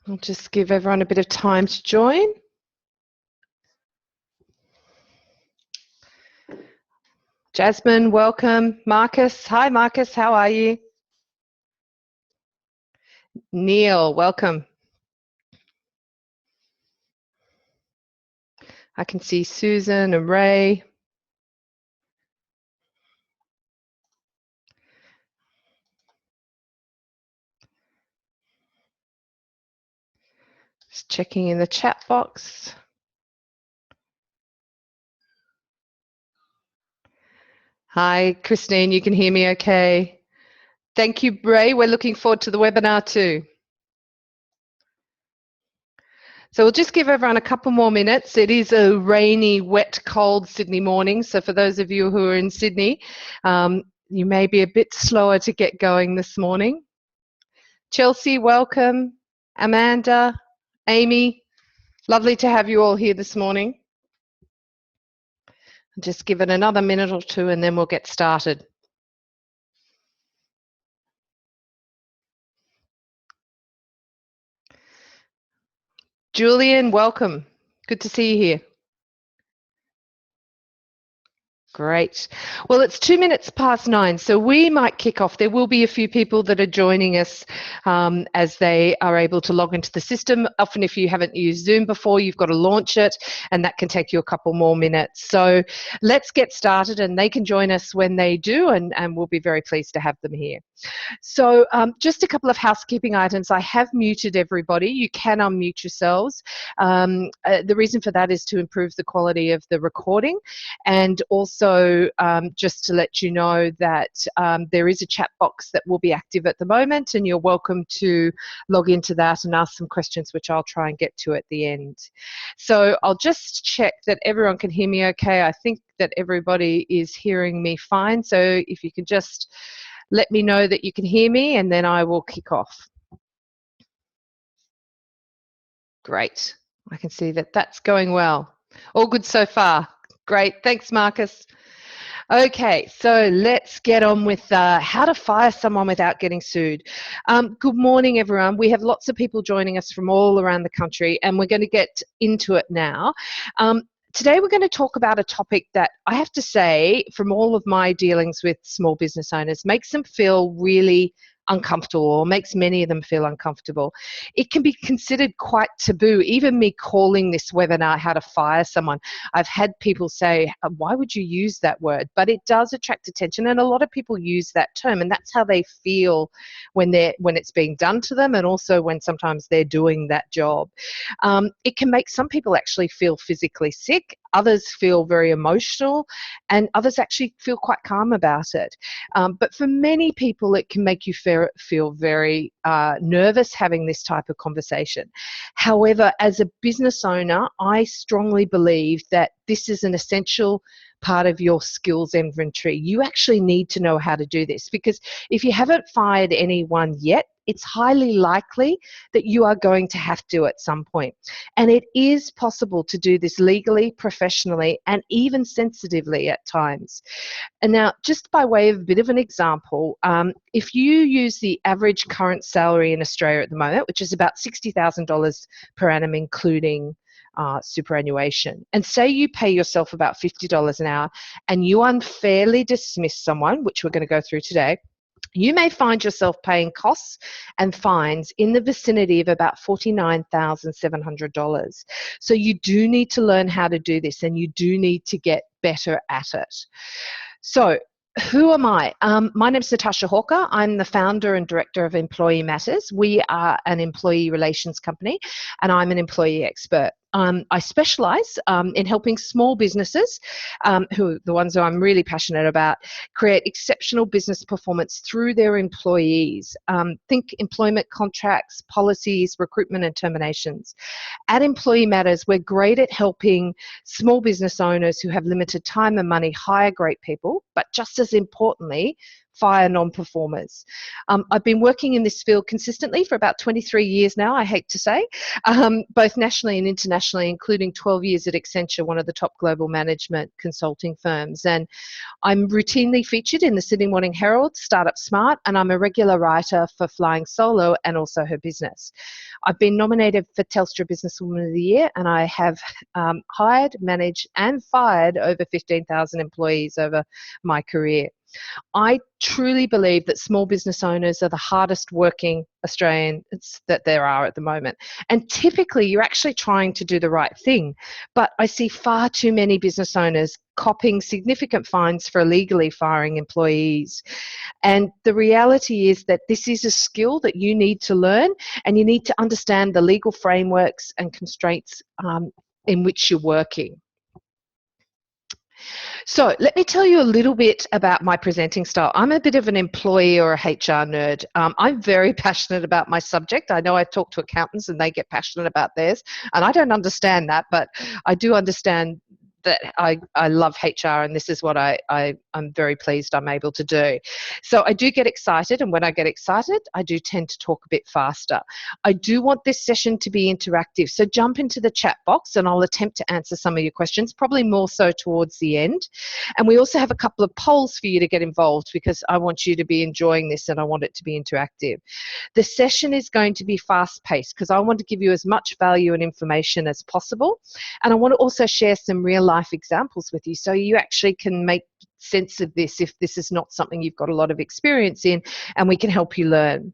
I'll just give everyone a bit of time to join. Jasmine, welcome. Marcus, hi Marcus, how are you? Neil, welcome. I can see Susan and Ray. Just checking in the chat box. Hi, Christine, you can hear me okay? Thank you, Ray. We're looking forward to the webinar too. So we'll just give everyone a couple more minutes. It is a rainy, wet, cold Sydney morning. So for those of you who are in Sydney, you may be a bit slower to get going this morning. Chelsea, welcome. Amanda, Amy, lovely to have you all here this morning. Just give it another minute or two and then we'll get started. Julian, welcome. Good to see you here. Great. Well, it's 9:02, so we might kick off. There will be a few people that are joining us as they are able to log into the system. Often if you haven't used Zoom before, you've got to launch it, and that can take you a couple more minutes. So let's get started, and they can join us when they do, and we'll be very pleased to have them here. So just a couple of housekeeping items. I have muted everybody. You can unmute yourselves. The reason for that is to improve the quality of the recording, and also just to let you know that there is a chat box that will be active at the moment, and you're welcome to log into that and ask some questions, which I'll try and get to at the end. So I'll just check that everyone can hear me okay. I think that everybody is hearing me fine. So if you can just let me know that you can hear me, and then I will kick off. Great. I can see that that's going well. All good so far. Great. Thanks, Marcus. Okay, so let's get on with how to fire someone without getting sued. Good morning, everyone. We have lots of people joining us from all around the country, and we're going to get into it now. Today we're going to talk about a topic that I have to say, from all of my dealings with small business owners, makes them feel really uncomfortable, or makes many of them feel uncomfortable. It can be considered quite taboo. Even me calling this webinar how to fire someone, I've had people say, why would you use that word? But it does attract attention, and a lot of people use that term, and that's how they feel when it's being done to them, and also when sometimes they're doing that job. It can make some people actually feel physically sick, others feel very emotional, and others actually feel quite calm about it. But for many people, it can make you feel very nervous having this type of conversation. However, as a business owner, I strongly believe that this is an essential part of your skills inventory. You actually need to know how to do this, because if you haven't fired anyone yet, it's highly likely that you are going to have to at some point. And it is possible to do this legally, professionally, and even sensitively at times. And now, just by way of a bit of an example, if you use the average current salary in Australia at the moment, which is about $60,000 per annum, including superannuation, and say you pay yourself about $50 an hour, and you unfairly dismiss someone, which we're going to go through today, you may find yourself paying costs and fines in the vicinity of about $49,700. So you do need to learn how to do this, and you do need to get better at it. So who am I? My name is Natasha Hawker. I'm the founder and director of Employee Matters. We are an employee relations company, and I'm an employee expert. I specialise in helping small businesses, the ones who I'm really passionate about, create exceptional business performance through their employees. Think employment contracts, policies, recruitment and terminations. At Employee Matters, we're great at helping small business owners who have limited time and money hire great people, but just as importantly, fire non-performers. I've been working in this field consistently for about 23 years now, I hate to say, both nationally and internationally, including 12 years at Accenture, one of the top global management consulting firms. And I'm routinely featured in the Sydney Morning Herald, Startup Smart, and I'm a regular writer for Flying Solo and also Her Business. I've been nominated for Telstra Businesswoman of the Year, and I have hired, managed, and fired over 15,000 employees over my career. I truly believe that small business owners are the hardest working Australians that there are at the moment. And typically you're actually trying to do the right thing. But I see far too many business owners copping significant fines for illegally firing employees. And the reality is that this is a skill that you need to learn, and you need to understand the legal frameworks and constraints in which you're working. So let me tell you a little bit about my presenting style. I'm a bit of an employee or a HR nerd. I'm very passionate about my subject. I know I talk to accountants and they get passionate about theirs, and I don't understand that, but I do understand that I love HR, and this is what I'm very pleased I'm able to do. So I do get excited, and when I get excited, I do tend to talk a bit faster. I do want this session to be interactive, so jump into the chat box and I'll attempt to answer some of your questions, probably more so towards the end. And we also have a couple of polls for you to get involved, because I want you to be enjoying this and I want it to be interactive. The session is going to be fast-paced because I want to give you as much value and information as possible, and I want to also share some real-life examples with you so you actually can make sense of this if this is not something you've got a lot of experience in, and we can help you learn.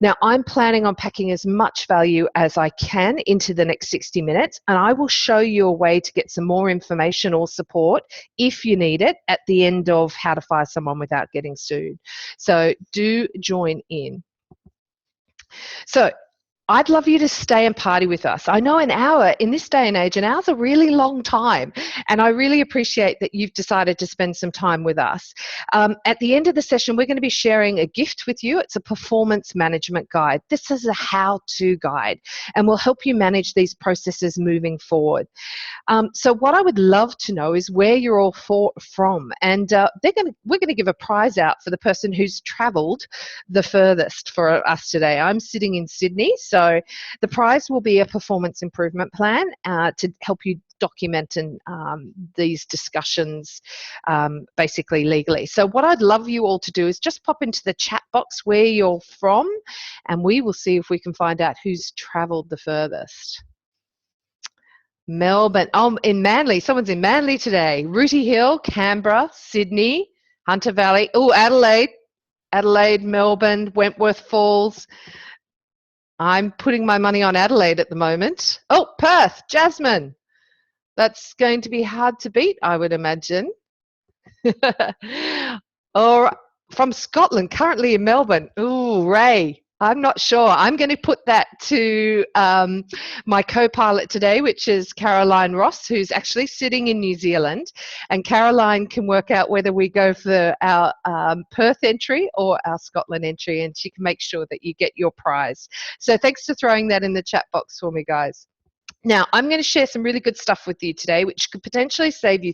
Now, I'm planning on packing as much value as I can into the next 60 minutes, and I will show you a way to get some more information or support if you need it at the end of How to Fire Someone Without Getting Sued. So do join in. So I'd love you to stay and party with us. I know an hour, in this day and age, an hour's a really long time, and I really appreciate that you've decided to spend some time with us. At the end of the session, we're going to be sharing a gift with you. It's a performance management guide. This is a how-to guide, and will help you manage these processes moving forward. So what I would love to know is where you're all from, and we're going to give a prize out for the person who's travelled the furthest for us today. I'm sitting in Sydney, so the prize will be a performance improvement plan to help you document and these discussions basically legally. So what I'd love you all to do is just pop into the chat box where you're from, and we will see if we can find out who's travelled the furthest. Melbourne, in Manly, someone's in Manly today. Rooty Hill, Canberra, Sydney, Hunter Valley, Adelaide, Melbourne, Wentworth Falls. I'm putting my money on Adelaide at the moment. Oh, Perth, Jasmine. That's going to be hard to beat, I would imagine. Or from Scotland, currently in Melbourne. Ooh, Ray. I'm not sure. I'm going to put that to my co-pilot today, which is Caroline Ross, who's actually sitting in New Zealand. And Caroline can work out whether we go for our Perth entry or our Scotland entry, and she can make sure that you get your prize. So thanks for throwing that in the chat box for me, guys. Now, I'm going to share some really good stuff with you today, which could potentially save you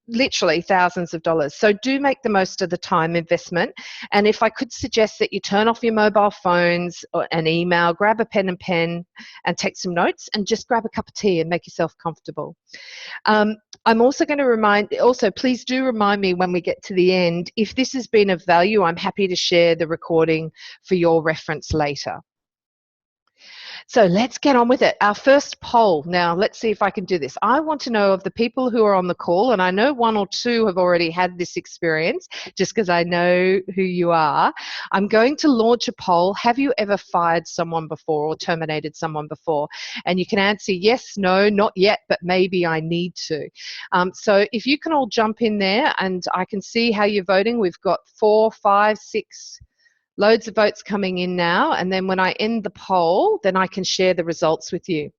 literally thousands of dollars. So do make the most of the time investment. And if I could suggest that you turn off your mobile phones or an email, grab a pen and take some notes, and just grab a cup of tea and make yourself comfortable. I'm also going to please do remind me when we get to the end, if this has been of value, I'm happy to share the recording for your reference later. So let's get on with it. Our first poll. Now, let's see if I can do this. I want to know of the people who are on the call, and I know one or two have already had this experience just because I know who you are. I'm going to launch a poll. Have you ever fired someone before or terminated someone before? And you can answer yes, no, not yet, but maybe I need to. So if you can all jump in there and I can see how you're voting. We've got 4, 5, 6... loads of votes coming in now, and then when I end the poll, then I can share the results with you.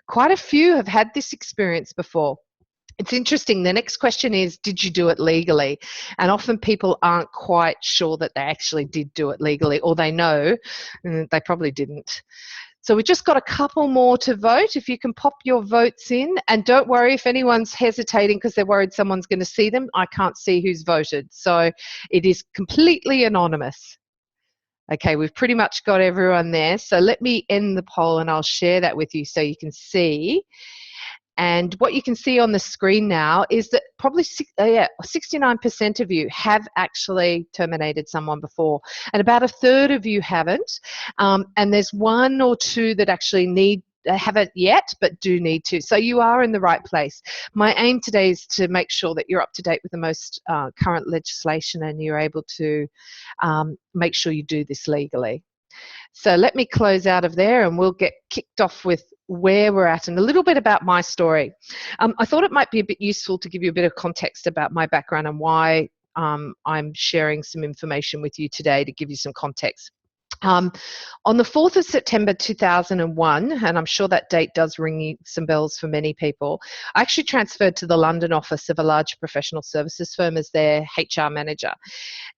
Quite a few have had this experience before. It's interesting. The next question is, did you do it legally? And often people aren't quite sure that they actually did do it legally, or they know they probably didn't. So we've just got a couple more to vote. If you can pop your votes in, and don't worry if anyone's hesitating because they're worried someone's going to see them. I can't see who's voted. So it is completely anonymous. Okay, we've pretty much got everyone there. So let me end the poll and I'll share that with you so you can see. And what you can see on the screen now is that probably 69% of you have actually terminated someone before, and about a third of you haven't. And there's one or two that actually haven't yet, but do need to. So you are in the right place. My aim today is to make sure that you're up to date with the most current legislation and you're able to make sure you do this legally. So let me close out of there and we'll get kicked off with where we're at and a little bit about my story. I thought it might be a bit useful to give you a bit of context about my background and why I'm sharing some information with you today to give you some context. On the 4th of September 2001, and I'm sure that date does ring some bells for many people, I actually transferred to the London office of a large professional services firm as their HR manager.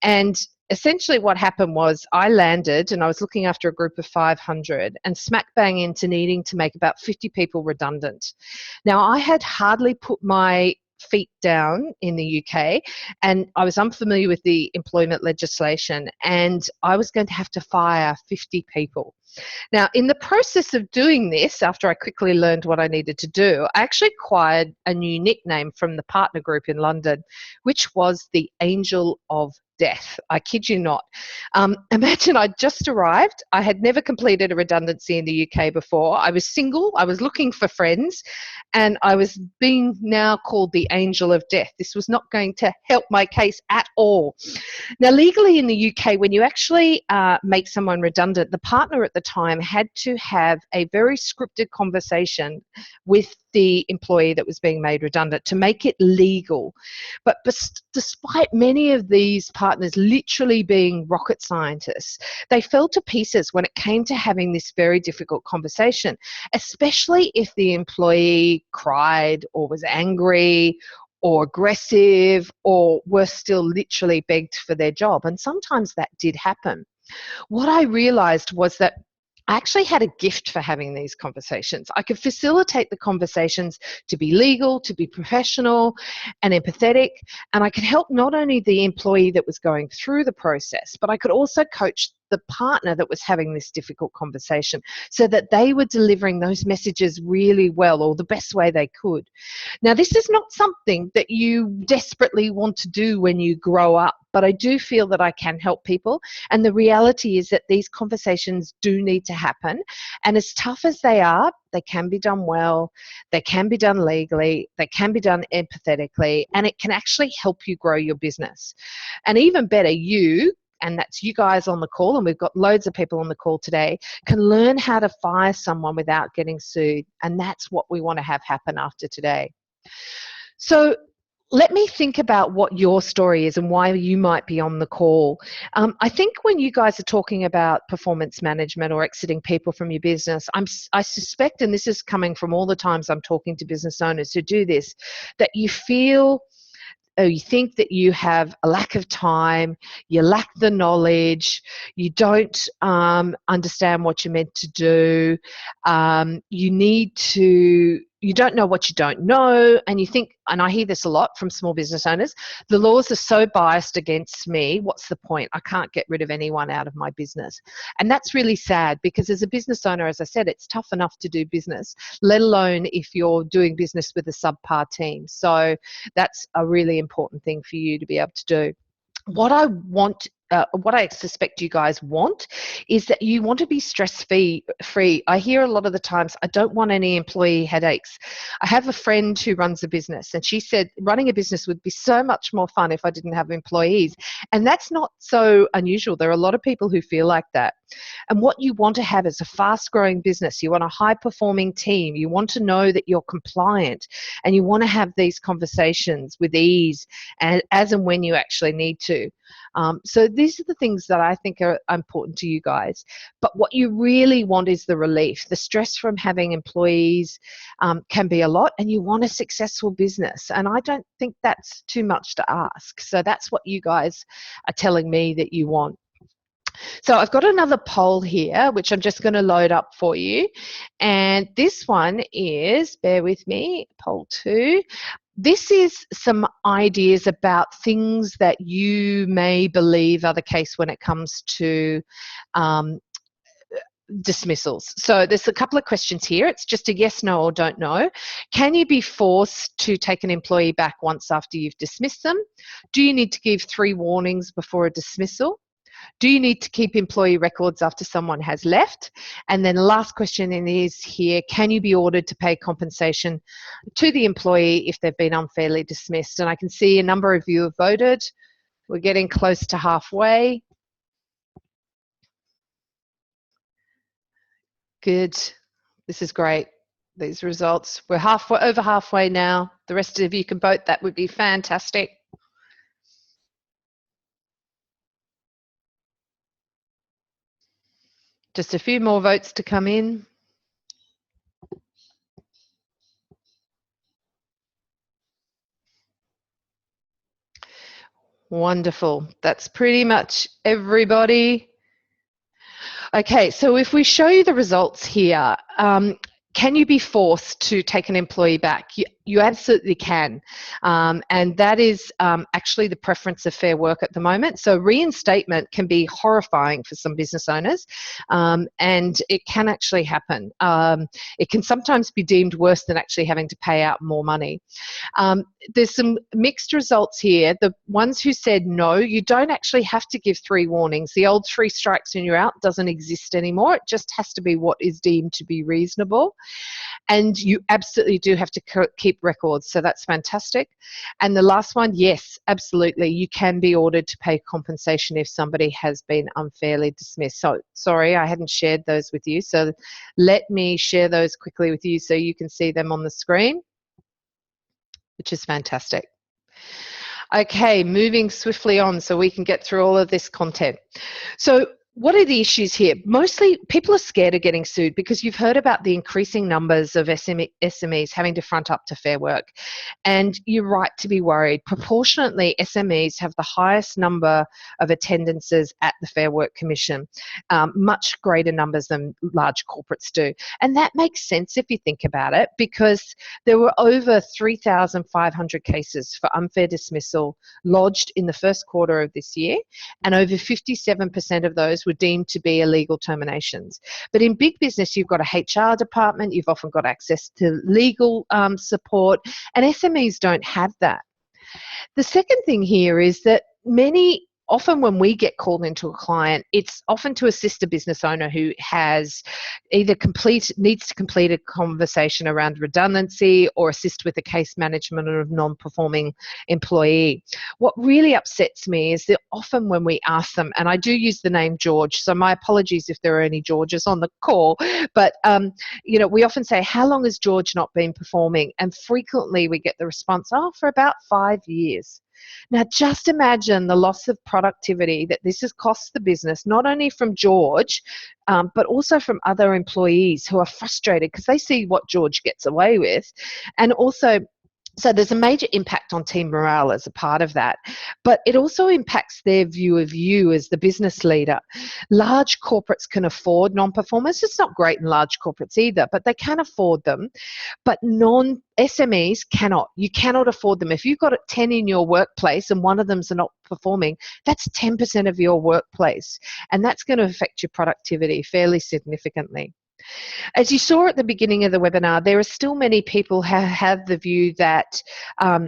And essentially what happened was I landed and I was looking after a group of 500 and smack bang into needing to make about 50 people redundant. Now, I had hardly put my feet down in the UK and I was unfamiliar with the employment legislation and I was going to have to fire 50 people. Now, in the process of doing this, after I quickly learned what I needed to do, I actually acquired a new nickname from the partner group in London, which was the Angel of Death. I kid you not. Imagine I'd just arrived. I had never completed a redundancy in the UK before. I was single. I was looking for friends. And I was being now called the Angel of Death. This was not going to help my case at all. Now, legally in the UK, when you actually make someone redundant, the partner at the time had to have a very scripted conversation with the employee that was being made redundant to make it legal. But despite many of these partners literally being rocket scientists, they fell to pieces when it came to having this very difficult conversation, especially if the employee cried or was angry or aggressive or worse still, literally begged for their job. And sometimes that did happen. What I realized was that I actually had a gift for having these conversations. I could facilitate the conversations to be legal, to be professional and empathetic, and I could help not only the employee that was going through the process, but I could also coach the partner that was having this difficult conversation so that they were delivering those messages really well or the best way they could. Now, this is not something that you desperately want to do when you grow up, but I do feel that I can help people. And the reality is that these conversations do need to happen. And as tough as they are, they can be done well, they can be done legally, they can be done empathetically, and it can actually help you grow your business. And even better, and that's you guys on the call, and we've got loads of people on the call today, can learn how to fire someone without getting sued. And that's what we want to have happen after today. So let me think about what your story is and why you might be on the call. I think when you guys are talking about performance management or exiting people from your business, I suspect, and this is coming from all the times I'm talking to business owners who do this, that you feel you think that you have a lack of time, you lack the knowledge, you don't understand what you're meant to do, you don't know what you don't know, and you think, and I hear this a lot from small business owners, the laws are so biased against me, what's the point? I can't get rid of anyone out of my business. And that's really sad because as a business owner, as I said, it's tough enough to do business, let alone if you're doing business with a subpar team. So that's a really important thing for you to be able to do. What I suspect you guys want is that you want to be stress-free. I hear a lot of the times, I don't want any employee headaches. I have a friend who runs a business and she said running a business would be so much more fun if I didn't have employees. And that's not so unusual. There are a lot of people who feel like that. And what you want to have is a fast-growing business. You want a high-performing team. You want to know that you're compliant, and you want to have these conversations with ease and as and when you actually need to. So these are the things that I think are important to you guys. But what you really want is the relief. The stress from having employees can be a lot, and you want a successful business. And I don't think that's too much to ask. So that's what you guys are telling me that you want. So I've got another poll here, which I'm just going to load up for you. And this one is, bear with me, poll 2. This is some ideas about things that you may believe are the case when it comes to dismissals. So there's a couple of questions here. It's just a yes, no, or don't know. Can you be forced to take an employee back once after you've dismissed them? Do you need to give 3 warnings before a dismissal? Do you need to keep employee records after someone has left? And then the last question is here, can you be ordered to pay compensation to the employee if they've been unfairly dismissed? And I can see a number of you have voted. We're getting close to halfway. Good. This is great. These results. We're over halfway now. The rest of you can vote. That would be fantastic. Just a few more votes to come in. Wonderful. That's pretty much everybody. Okay, so if we show you the results here, can you be forced to take an employee back? You absolutely can. And that is actually the preference of Fair Work at the moment. So reinstatement can be horrifying for some business owners, and it can actually happen. It can sometimes be deemed worse than actually having to pay out more money. There's some mixed results here. The ones who said no, you don't actually have to give 3 warnings. The old 3 strikes and you're out doesn't exist anymore. It just has to be what is deemed to be reasonable. And you absolutely do have to keep records, so that's fantastic. And the last one, yes, absolutely, you can be ordered to pay compensation if somebody has been unfairly dismissed. So sorry, I hadn't shared those with you, so let me share those quickly with you so you can see them on the screen, which is fantastic. Okay, moving swiftly on so we can get through all of this content. So what are the issues here? Mostly people are scared of getting sued because you've heard about the increasing numbers of SMEs having to front up to Fair Work. And you're right to be worried. Proportionately, SMEs have the highest number of attendances at the Fair Work Commission, much greater numbers than large corporates do. And that makes sense if you think about it, because there were over 3,500 cases for unfair dismissal lodged in the first quarter of this year, and over 57% of those were deemed to be illegal terminations. But in big business, you've got a HR department, you've often got access to legal support, and SMEs don't have that. The second thing here is that often when we get called into a client, it's often to assist a business owner who has either needs to complete a conversation around redundancy or assist with the case management of non-performing employee. What really upsets me is that often when we ask them, and I do use the name George, so my apologies if there are any Georges on the call, but we often say, how long has George not been performing? And frequently we get the response, for about 5 years. Now, just imagine the loss of productivity that this has cost the business, not only from George, but also from other employees who are frustrated because they see what George gets away with. And also, so there's a major impact on team morale as a part of that, but it also impacts their view of you as the business leader. Large corporates can afford non-performers. It's not great in large corporates either, but they can afford them. But SMEs cannot. You cannot afford them. If you've got 10 in your workplace and one of them's not performing, that's 10% of your workplace, and that's going to affect your productivity fairly significantly. As you saw at the beginning of the webinar, there are still many people who have the view that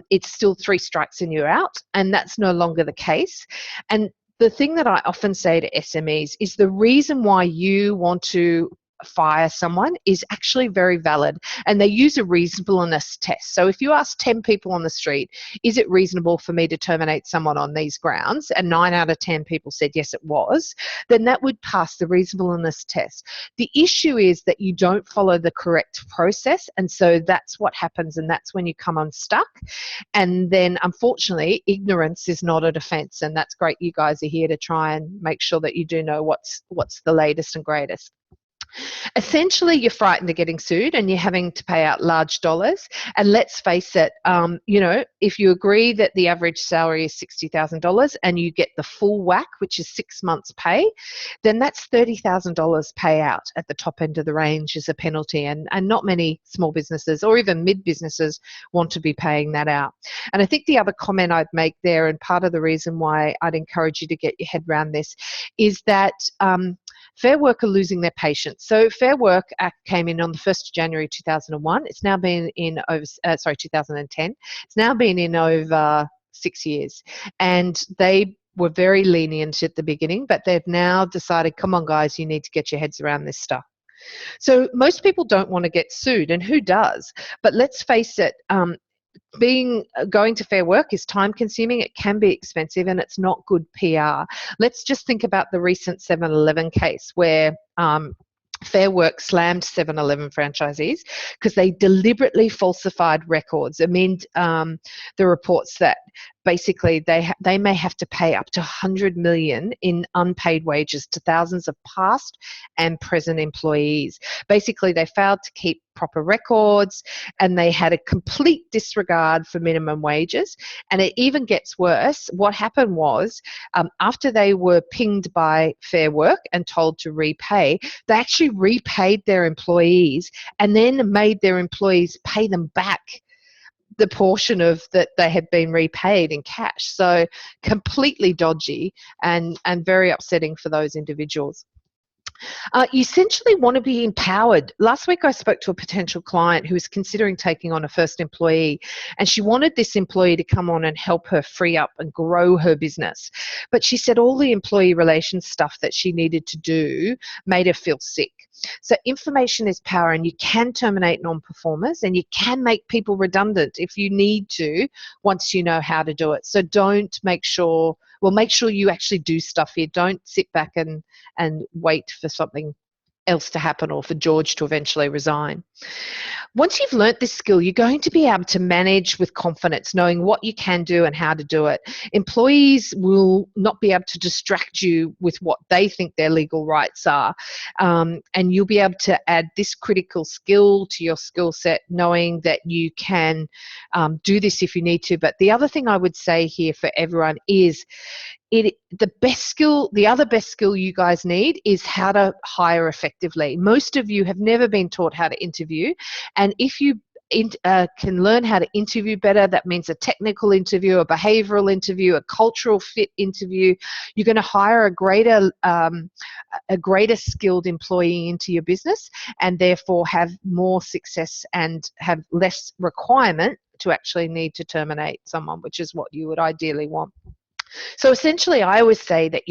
it's still 3 strikes and you're out, and that's no longer the case. And the thing that I often say to SMEs is the reason why you want to fire someone is actually very valid, and they use a reasonableness test. So if you ask 10 people on the street, is it reasonable for me to terminate someone on these grounds, and 9 out of 10 people said yes it was, then that would pass the reasonableness test. The issue is that you don't follow the correct process, and so that's what happens, and that's when you come unstuck. And then unfortunately ignorance is not a defense, and that's great you guys are here to try and make sure that you do know what's the latest and greatest. Essentially, you're frightened of getting sued and you're having to pay out large dollars. And let's face it, if you agree that the average salary is $60,000 and you get the full whack, which is 6 months' pay, then that's $30,000 payout at the top end of the range as a penalty. And not many small businesses or even mid businesses want to be paying that out. And I think the other comment I'd make there, and part of the reason why I'd encourage you to get your head around this, is that Fair Work are losing their patience. So Fair Work Act came in on the 1st of January 2001. It's now been in over, 2010. It's now been in over 6 years. And they were very lenient at the beginning, but they've now decided, come on guys, you need to get your heads around this stuff. So most people don't want to get sued, and who does? But let's face it, going to Fair Work is time consuming, it can be expensive, and it's not good PR. Let's just think about the recent 7-Eleven case where Fair Work slammed 7-Eleven franchisees because they deliberately falsified records. I mean, the reports that basically they may have to pay up to $100 million in unpaid wages to thousands of past and present employees. Basically, they failed to keep proper records, and they had a complete disregard for minimum wages. And it even gets worse. What happened was, after they were pinged by Fair Work and told to repay, they actually repaid their employees and then made their employees pay them back the portion of that they had been repaid in cash. So completely dodgy and very upsetting for those individuals. You essentially want to be empowered. Last week I spoke to a potential client who was considering taking on a first employee, and she wanted this employee to come on and help her free up and grow her business. But she said all the employee relations stuff that she needed to do made her feel sick. So information is power, and you can terminate non-performers and you can make people redundant if you need to once you know how to do it. So make sure you actually do stuff here. Don't sit back and wait for something else to happen or for George to eventually resign. Once you've learnt this skill, you're going to be able to manage with confidence, knowing what you can do and how to do it. Employees will not be able to distract you with what they think their legal rights are. And you'll be able to add this critical skill to your skill set, knowing that you can do this if you need to. But the other thing I would say here for everyone is, the other best skill you guys need is how to hire effectively. Most of you have never been taught how to interview, and if you can learn how to interview better, that means a technical interview, a behavioral interview, a cultural fit interview, you're going to hire a greater skilled employee into your business, and therefore have more success and have less requirement to actually need to terminate someone, which is what you would ideally want. So essentially, I always say that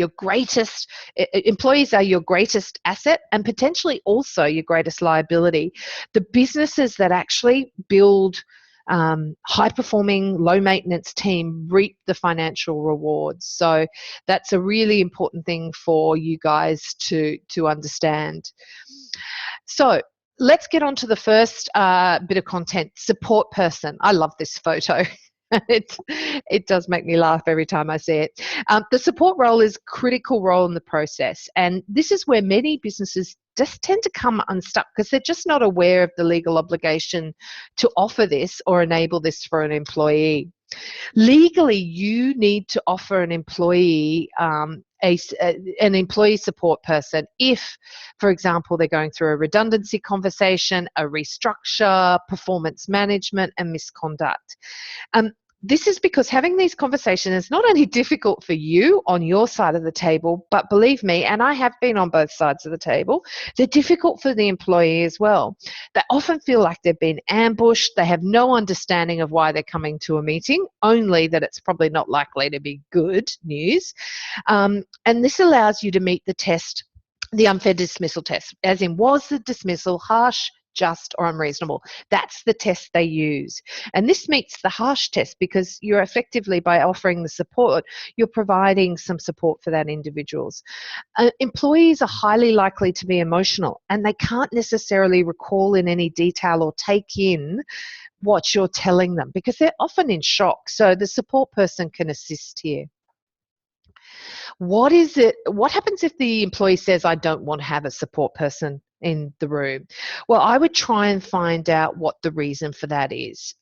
employees are your greatest asset and potentially also your greatest liability. The businesses that actually build high-performing, low-maintenance team reap the financial rewards. So that's a really important thing for you guys to understand. So let's get on to the first bit of content, support person. I love this photo. It does make me laugh every time I see it. The support role is a critical role in the process, and this is where many businesses just tend to come unstuck because they're just not aware of the legal obligation to offer this or enable this for an employee. Legally, you need to offer an employee an employee support person if, for example, they're going through a redundancy conversation, a restructure, performance management, and misconduct. This is because having these conversations is not only difficult for you on your side of the table, but believe me, and I have been on both sides of the table, they're difficult for the employee as well. They often feel like they've been ambushed. They have no understanding of why they're coming to a meeting, only that it's probably not likely to be good news. And this allows you to meet the test, the unfair dismissal test, as in, was the dismissal harsh, just, or unreasonable? That's the test they use. And this meets the harsh test because you're effectively, by offering the support, you're providing some support for that individuals. Employees are highly likely to be emotional, and they can't necessarily recall in any detail or take in what you're telling them because they're often in shock. So the support person can assist here. What happens if the employee says, I don't want to have a support person in the room? Well, I would try and find out what the reason for that is.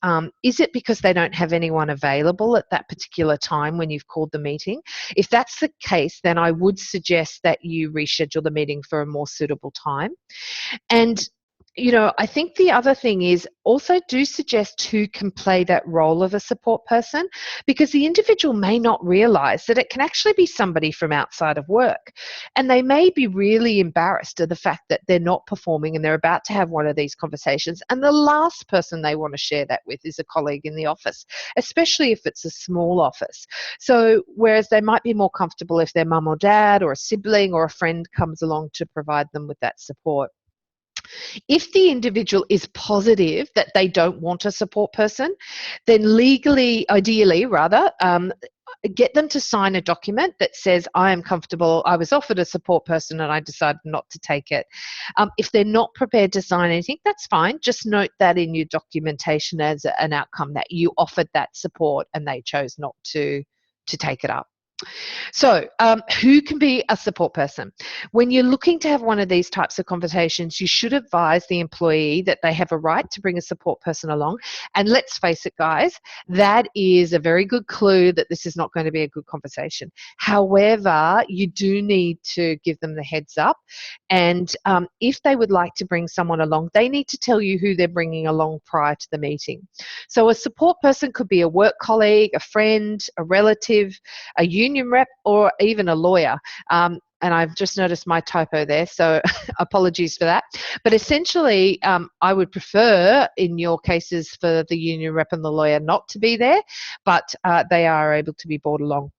Is it because they don't have anyone available at that particular time when you've called the meeting? If that's the case, then I would suggest that you reschedule the meeting for a more suitable time. And I think the other thing is also do suggest who can play that role of a support person, because the individual may not realize that it can actually be somebody from outside of work. And they may be really embarrassed of the fact that they're not performing and they're about to have one of these conversations. And the last person they want to share that with is a colleague in the office, especially if it's a small office. So whereas they might be more comfortable if their mum or dad or a sibling or a friend comes along to provide them with that support. If the individual is positive that they don't want a support person, then ideally, get them to sign a document that says, I am comfortable, I was offered a support person and I decided not to take it. If they're not prepared to sign anything, that's fine. Just note that in your documentation as an outcome that you offered that support and they chose not to take it up. So who can be a support person? When you're looking to have one of these types of conversations, you should advise the employee that they have a right to bring a support person along. And let's face it, guys, that is a very good clue that this is not going to be a good conversation. However, you do need to give them the heads up. And if they would like to bring someone along, they need to tell you who they're bringing along prior to the meeting. So a support person could be a work colleague, a friend, a relative, a union rep, or even a lawyer. And I've just noticed my typo there, so apologies for that. But essentially, I would prefer, in your cases, for the union rep and the lawyer not to be there, but they are able to be brought along.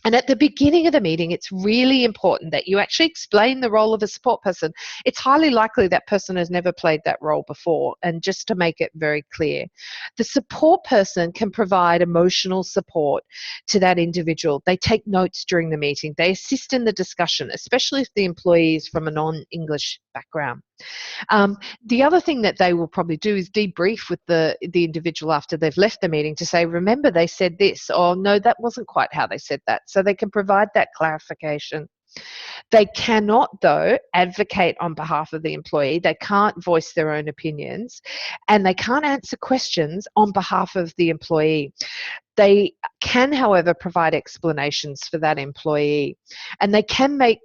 And at the beginning of the meeting, it's really important that you actually explain the role of a support person. It's highly likely that person has never played that role before, and just to make it very clear, the support person can provide emotional support to that individual. They take notes during the meeting. They assist in the discussion, especially if the employee is from a non-English background. The other thing that they will probably do is debrief with the individual after they've left the meeting to say, remember they said this, or no, that wasn't quite how they said that. So they can provide that clarification. They cannot, though, advocate on behalf of the employee. They can't voice their own opinions, and they can't answer questions on behalf of the employee. They can, however, provide explanations for that employee, and they can make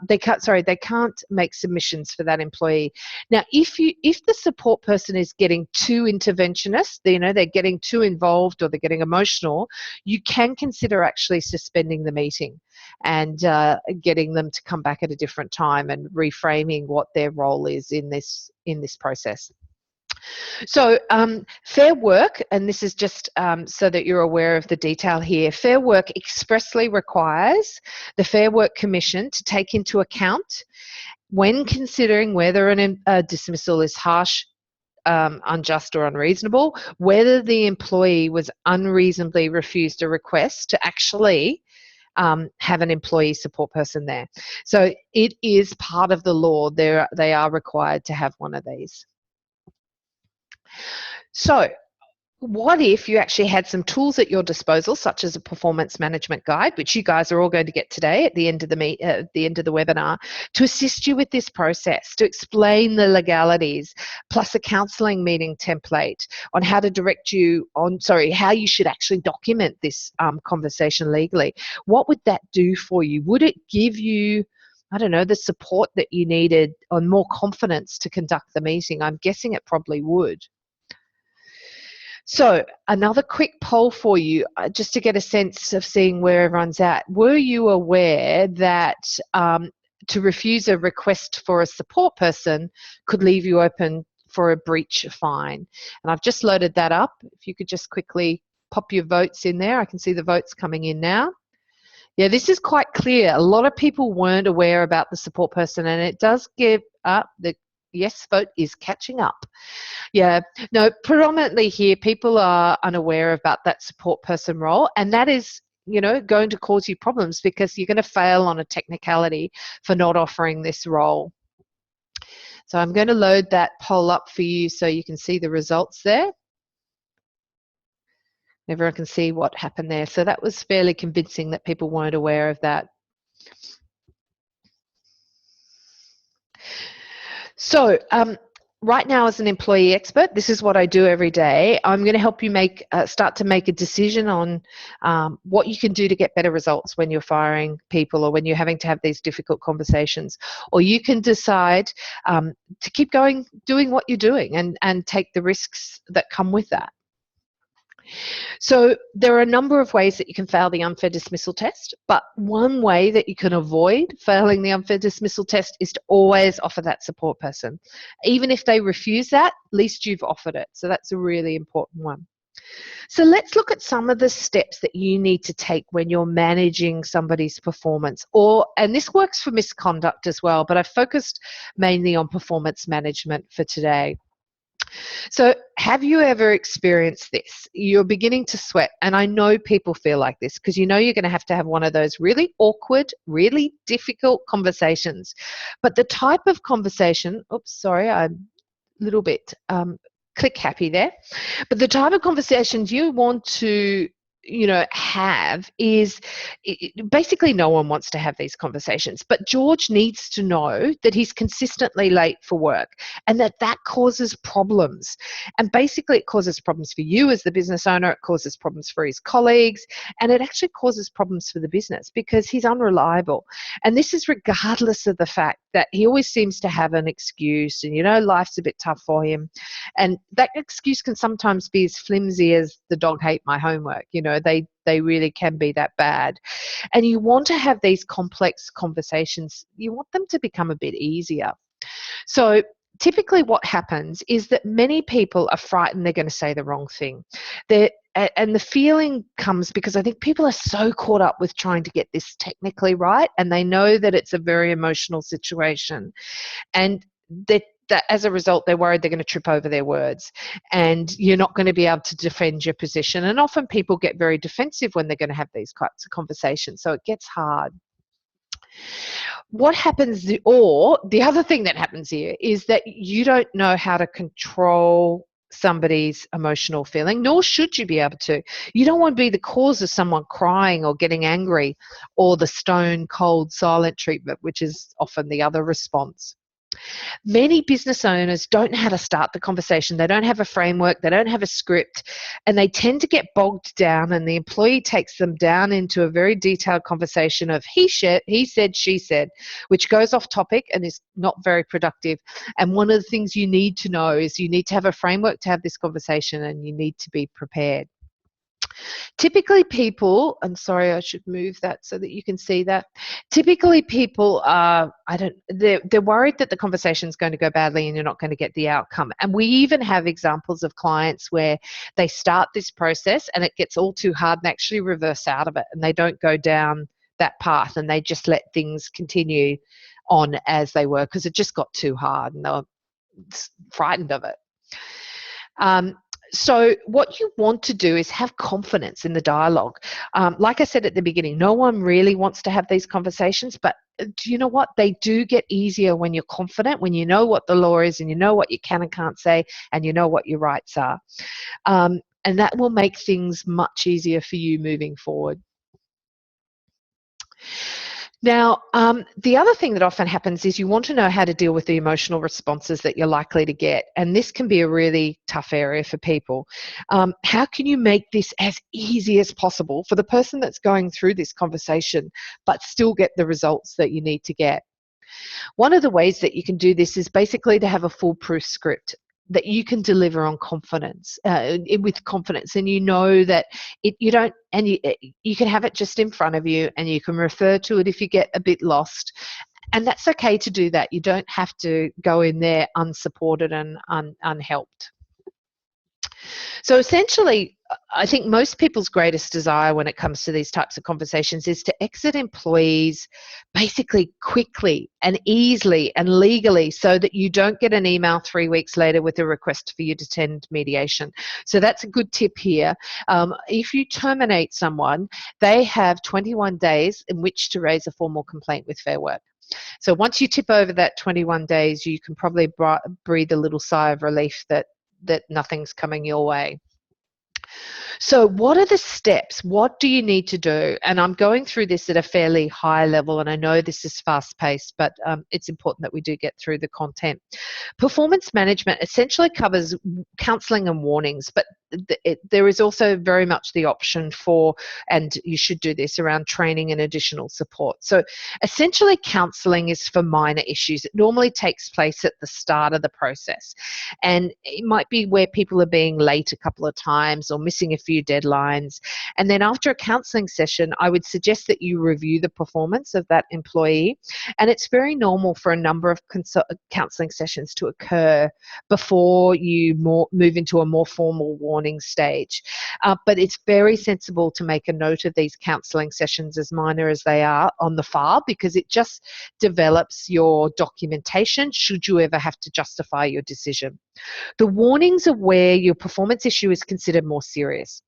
they can't make submissions for that employee. Now, if the support person is getting too interventionist, they're getting too involved or they're getting emotional, you can consider actually suspending the meeting and getting them to come back at a different time and reframing what their role is in this process. So Fair Work, and this is just so that you're aware of the detail here, Fair Work expressly requires the Fair Work Commission to take into account, when considering whether a dismissal is harsh, unjust or unreasonable, whether the employee was unreasonably refused a request to actually have an employee support person there. So it is part of the law. They are required to have one of these. So what if you actually had some tools at your disposal, such as a performance management guide, which you guys are all going to get today at the end of the webinar, to assist you with this process, to explain the legalities, plus a counselling meeting template on how to direct you on, how you should actually document this conversation legally. What would that do for you? Would it give you, I don't know, the support that you needed and more confidence to conduct the meeting? I'm guessing it probably would. So another quick poll for you, just to get a sense of seeing where everyone's at. Were you aware that to refuse a request for a support person could leave you open for a breach fine? And I've just loaded that up. If you could just quickly pop your votes in there. I can see the votes coming in now. Yeah, this is quite clear. A lot of people weren't aware about the support person, and it does give up the yes vote is catching up. Yeah, no, predominantly here, people are unaware about that support person role, and that is, going to cause you problems because you're going to fail on a technicality for not offering this role. So I'm going to load that poll up for you so you can see the results there. Everyone can see what happened there. So that was fairly convincing that people weren't aware of that. So right now, as an employee expert, this is what I do every day. I'm going to help you start to make a decision on what you can do to get better results when you're firing people or when you're having to have these difficult conversations. Or you can decide to keep going, doing what you're doing and take the risks that come with that. So there are a number of ways that you can fail the unfair dismissal test, but one way that you can avoid failing the unfair dismissal test is to always offer that support person. Even if they refuse that, at least you've offered it. So that's a really important one. So let's look at some of the steps that you need to take when you're managing somebody's performance, and this works for misconduct as well, but I've focused mainly on performance management for today. So have you ever experienced this? You're beginning to sweat, and I know people feel like this because you know you're going to have one of those really awkward, really difficult conversations. But the type of conversation, oops, sorry, I'm a little bit click happy there. But the type of conversations you want to have is basically no one wants to have these conversations, but George needs to know that he's consistently late for work and that causes problems. And basically it causes problems for you as the business owner, it causes problems for his colleagues, and it actually causes problems for the business because he's unreliable. And this is regardless of the fact that he always seems to have an excuse and life's a bit tough for him, and that excuse can sometimes be as flimsy as the dog ate my homework. They really can be that bad. And you want to have these complex conversations, you want them to become a bit easier. So typically what happens is that many people are frightened they're going to say the wrong thing. And the feeling comes because I think people are so caught up with trying to get this technically right, and they know that it's a very emotional situation, and that as a result they're worried they're going to trip over their words and you're not going to be able to defend your position. And often people get very defensive when they're going to have these types of conversations, so it gets hard. What happens, or the other thing that happens here, is that you don't know how to control somebody's emotional feeling, nor should you be able to. You don't want to be the cause of someone crying or getting angry, or the stone cold silent treatment, which is often the other response. Many business owners don't know how to start the conversation. They don't have a framework, they don't have a script, and they tend to get bogged down, and the employee takes them down into a very detailed conversation of he said, she said, which goes off topic and is not very productive. And one of the things you need to know is you need to have a framework to have this conversation, and you need to be prepared. Typically people, I'm sorry, I should move that so that you can see that. Typically people are, they're worried that the conversation is going to go badly and you're not going to get the outcome. And we even have examples of clients where they start this process and it gets all too hard and actually reverse out of it, and they don't go down that path and they just let things continue on as they were because it just got too hard and they were frightened of it. So what you want to do is have confidence in the dialogue. Like I said at the beginning, no one really wants to have these conversations, but do you know what? They do get easier when you're confident, when you know what the law is and you know what you can and can't say and you know what your rights are. And that will make things much easier for you moving forward. Now, the other thing that often happens is you want to know how to deal with the emotional responses that you're likely to get, and this can be a really tough area for people. How can you make this as easy as possible for the person that's going through this conversation, but still get the results that you need to get? One of the ways that you can do this is basically to have a foolproof script that you can deliver on confidence, with confidence, and you know that you can have it just in front of you and you can refer to it if you get a bit lost, and that's okay to do that. You don't have to go in there unsupported and unhelped. So essentially, I think most people's greatest desire when it comes to these types of conversations is to exit employees basically quickly and easily and legally, so that you don't get an email 3 weeks later with a request for you to attend mediation. So that's a good tip here. If you terminate someone, they have 21 days in which to raise a formal complaint with Fair Work. So once you tip over that 21 days, you can probably breathe a little sigh of relief that nothing's coming your way. So what are the steps? What do you need to do? And I'm going through this at a fairly high level, and I know this is fast-paced, but it's important that we do get through the content. Performance management essentially covers counselling and warnings, but there is also very much the option for, and you should do this, around training and additional support. So essentially counselling is for minor issues. It normally takes place at the start of the process, and it might be where people are being late a couple of times or missing a few deadlines. And then after a counselling session, I would suggest that you review the performance of that employee. And it's very normal for a number of counselling sessions to occur before you move into a more formal warning stage. But it's very sensible to make a note of these counselling sessions, as minor as they are, on the file, because it just develops your documentation should you ever have to justify your decision. The warnings are where your performance issue is considered more serious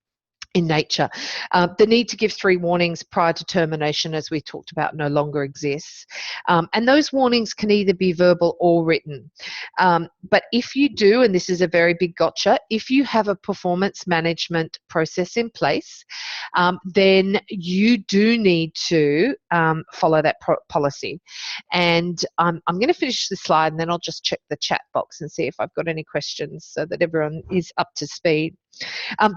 in nature. The need to give 3 warnings prior to termination, as we talked about, no longer exists. And those warnings can either be verbal or written. But if you do, and this is a very big gotcha, if you have a performance management process in place, then you do need to follow that policy. And I'm going to finish the slide, and then I'll just check the chat box and see if I've got any questions so that everyone is up to speed.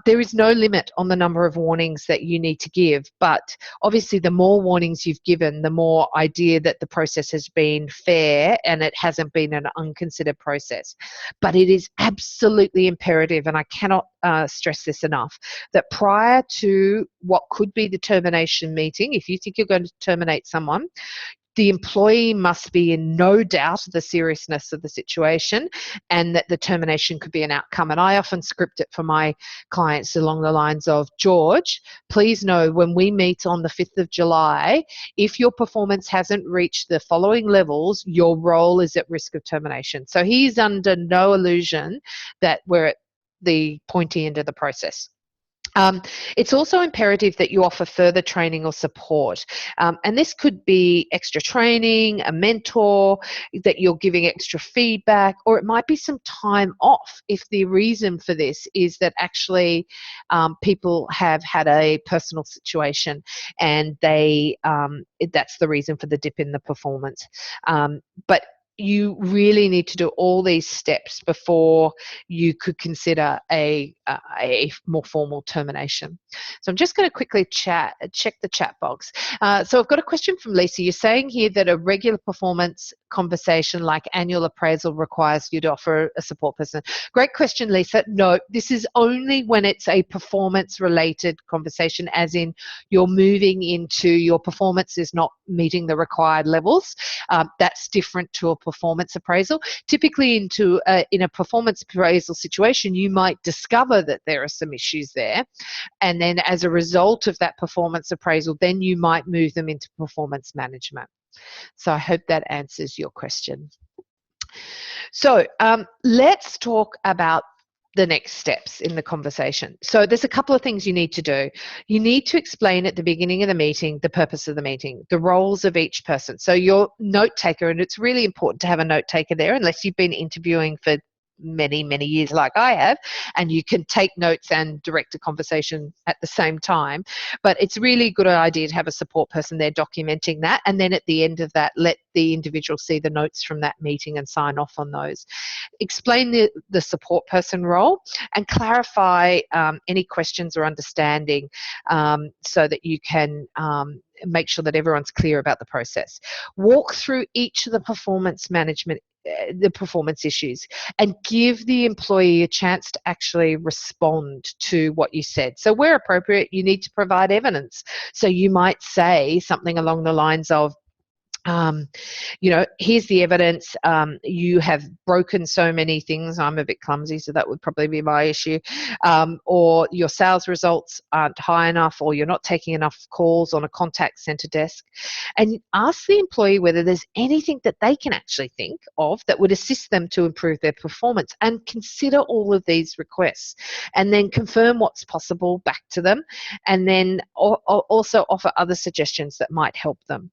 There is no limit on the number of warnings that you need to give, but obviously the more warnings you've given, the more idea that the process has been fair and it hasn't been an unconsidered process. But it is absolutely imperative, and I cannot stress this enough, that prior to what could be the termination meeting, if you think you're going to terminate someone, the employee must be in no doubt of the seriousness of the situation and that the termination could be an outcome. And I often script it for my clients along the lines of, George, please know when we meet on the 5th of July, if your performance hasn't reached the following levels, your role is at risk of termination. So he's under no illusion that we're at the pointy end of the process. It's also imperative that you offer further training or support. And this could be extra training, a mentor, that you're giving extra feedback, or it might be some time off if the reason for this is that actually people have had a personal situation and that's the reason for the dip in the performance. But you really need to do all these steps before you could consider a more formal termination. So I'm just going to quickly check the chat box. So I've got a question from Lisa. You're saying here that a regular performance conversation like annual appraisal requires you to offer a support person. Great question, Lisa. No, this is only when it's a performance-related conversation, as in you're moving into your performance is not meeting the required levels. That's different to a performance appraisal. Typically in a performance appraisal situation, you might discover that there are some issues there, and then as a result of that performance appraisal, then you might move them into performance management. So I hope that answers your question. So let's talk about the next steps in the conversation. So there's a couple of things you need to do. You need to explain at the beginning of the meeting the purpose of the meeting, the roles of each person. So your note taker, and it's really important to have a note taker there unless you've been interviewing for many years like I have, and you can take notes and direct a conversation at the same time. But it's really a good idea to have a support person there documenting that, and then at the end of that, let the individual see the notes from that meeting and sign off on those. Explain the support person role and clarify any questions or understanding so that you can make sure that everyone's clear about the process. Walk through each of the performance issues and give the employee a chance to actually respond to what you said. So where appropriate, you need to provide evidence. So you might say something along the lines of, here's the evidence. You have broken so many things. I'm a bit clumsy, so that would probably be my issue. Or your sales results aren't high enough, or you're not taking enough calls on a contact center desk. And ask the employee whether there's anything that they can actually think of that would assist them to improve their performance, and consider all of these requests, and then confirm what's possible back to them, and then also offer other suggestions that might help them.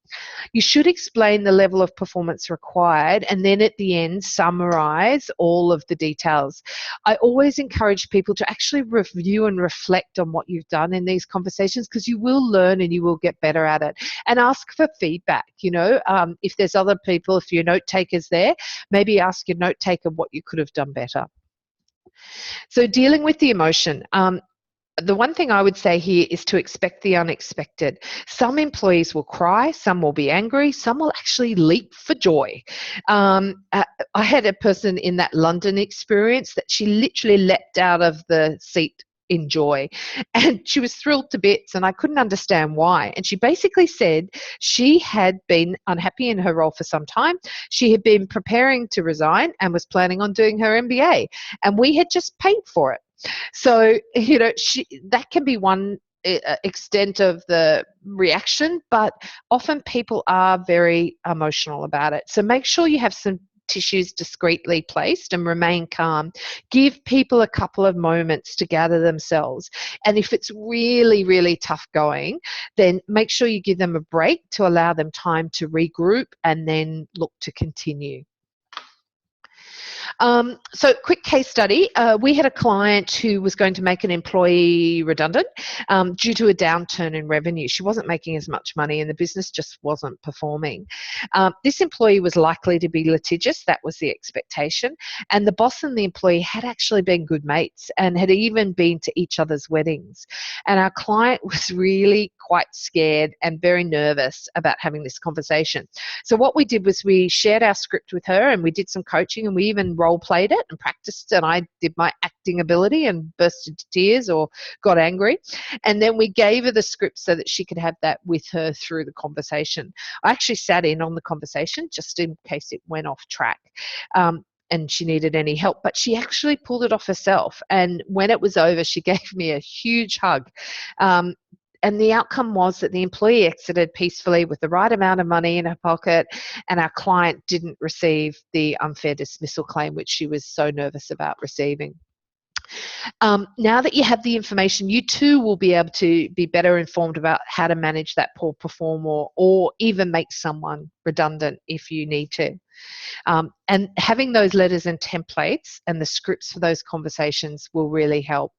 You should explain the level of performance required, and then at the end summarize all of the details. I always encourage people to actually review and reflect on what you've done in these conversations, because you will learn and you will get better at it. And ask for feedback. If there's other people, if your note taker's there, maybe ask your note taker what you could have done better. So dealing with the emotion. The one thing I would say here is to expect the unexpected. Some employees will cry, some will be angry, some will actually leap for joy. I had a person in that London experience that she literally leapt out of the seat in joy, and she was thrilled to bits, and I couldn't understand why. And she basically said she had been unhappy in her role for some time. She had been preparing to resign and was planning on doing her MBA, and we had just paid for it. So, that can be one extent of the reaction, but often people are very emotional about it. So make sure you have some tissues discreetly placed and remain calm. Give people a couple of moments to gather themselves. And if it's really, really tough going, then make sure you give them a break to allow them time to regroup and then look to continue. So quick case study, we had a client who was going to make an employee redundant due to a downturn in revenue. She wasn't making as much money and the business just wasn't performing. This employee was likely to be litigious, that was the expectation, and the boss and the employee had actually been good mates and had even been to each other's weddings. And our client was really quite scared and very nervous about having this conversation. So what we did was we shared our script with her and we did some coaching, and we even role played it and practiced, and I did my acting ability and burst into tears or got angry, and then we gave her the script so that she could have that with her through the conversation. I actually sat in on the conversation just in case it went off track. And she needed any help, but she actually pulled it off herself, and when it was over she gave me a huge hug. And the outcome was that the employee exited peacefully with the right amount of money in her pocket, and our client didn't receive the unfair dismissal claim, which she was so nervous about receiving. Now that you have the information, you too will be able to be better informed about how to manage that poor performer, or even make someone redundant if you need to. And having those letters and templates and the scripts for those conversations will really help.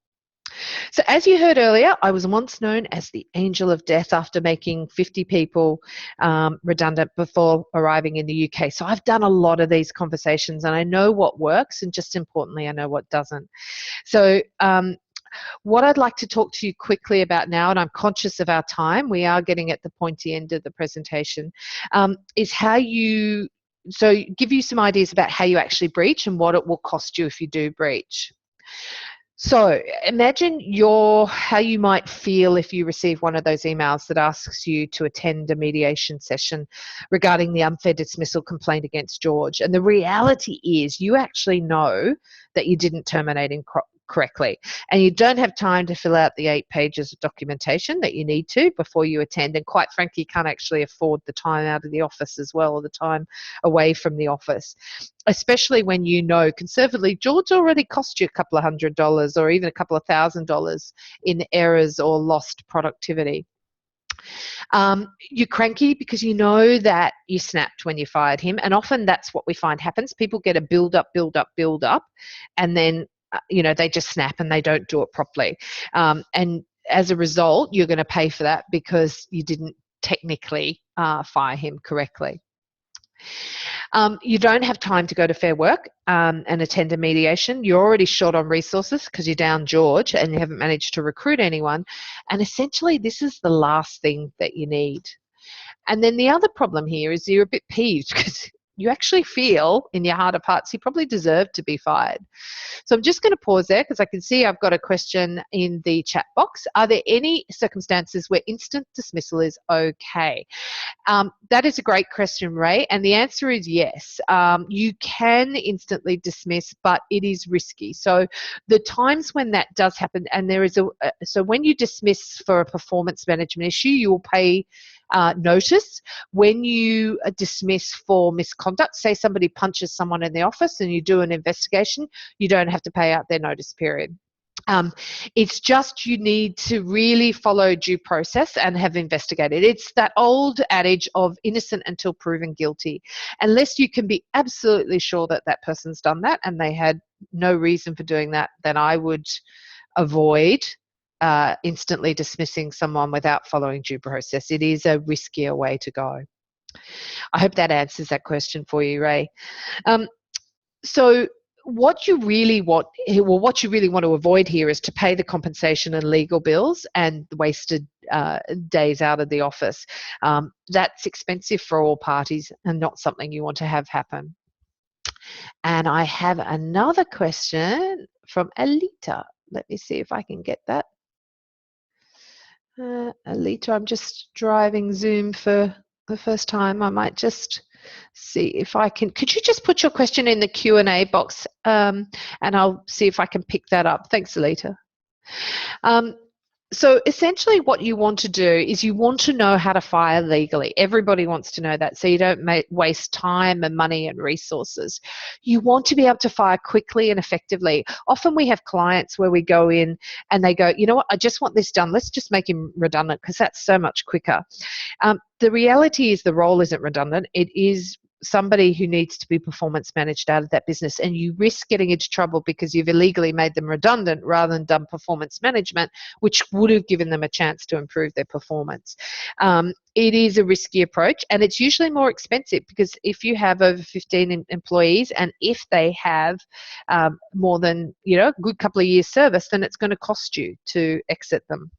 So as you heard earlier, I was once known as the angel of death after making 50 people redundant before arriving in the UK. So I've done a lot of these conversations and I know what works, and just importantly, I know what doesn't. So what I'd like to talk to you quickly about now, and I'm conscious of our time, we are getting at the pointy end of the presentation, is how you, so give you some ideas about how you actually breach and what it will cost you if you do breach. So imagine how you might feel if you receive one of those emails that asks you to attend a mediation session regarding the unfair dismissal complaint against George. And the reality is you actually know that you didn't terminate him correctly, and you don't have time to fill out the 8 pages of documentation that you need to before you attend, and quite frankly you can't actually afford the time out of the office as well, or the time away from the office, especially when you know conservatively George already cost you a couple of $100 or even a couple of $1,000 in errors or lost productivity. You're cranky because you know that you snapped when you fired him, and often that's what we find happens. People get a build up, and then they just snap and they don't do it properly. And as a result, you're going to pay for that because you didn't technically fire him correctly. You don't have time to go to Fair Work and attend a mediation. You're already short on resources because you're down George and you haven't managed to recruit anyone. And essentially, this is the last thing that you need. And then the other problem here is you're a bit peeved because you actually feel in your heart of hearts he probably deserved to be fired. So I'm just going to pause there because I can see I've got a question in the chat box. Are there any circumstances where instant dismissal is okay? That is a great question, Ray, and the answer is yes. You can instantly dismiss, but it is risky. So the times when that does happen, and there is so when you dismiss for a performance management issue, you will pay notice. When you dismiss for misconduct, say somebody punches someone in the office and you do an investigation, you don't have to pay out their notice period. It's just you need to really follow due process and have investigated. It's that old adage of innocent until proven guilty. Unless you can be absolutely sure that that person's done that and they had no reason for doing that, then I would avoid instantly dismissing someone without following due process. It is a riskier way to go. I hope that answers that question for you, Ray. So what you really want, well, what you really want to avoid here is to pay the compensation and legal bills and the wasted days out of the office. That's expensive for all parties and not something you want to have happen. And I have another question from Alita. Let me see if I can get that. Alita, I'm just driving Zoom for the first time. I might just see if I can. Could you just put your question in the Q&A box, and I'll see if I can pick that up. Thanks, Alita. So essentially what you want to do is you want to know how to fire legally. Everybody wants to know that, so you don't waste time and money and resources. You want to be able to fire quickly and effectively. Often we have clients where we go in and they go, you know what, I just want this done. Let's just make him redundant because that's so much quicker. The reality is the role isn't redundant. It is somebody who needs to be performance managed out of that business, and you risk getting into trouble because you've illegally made them redundant rather than done performance management, which would have given them a chance to improve their performance. It is a risky approach, and it's usually more expensive because if you have over 15 employees and if they have more than a good couple of years service, then it's going to cost you to exit them.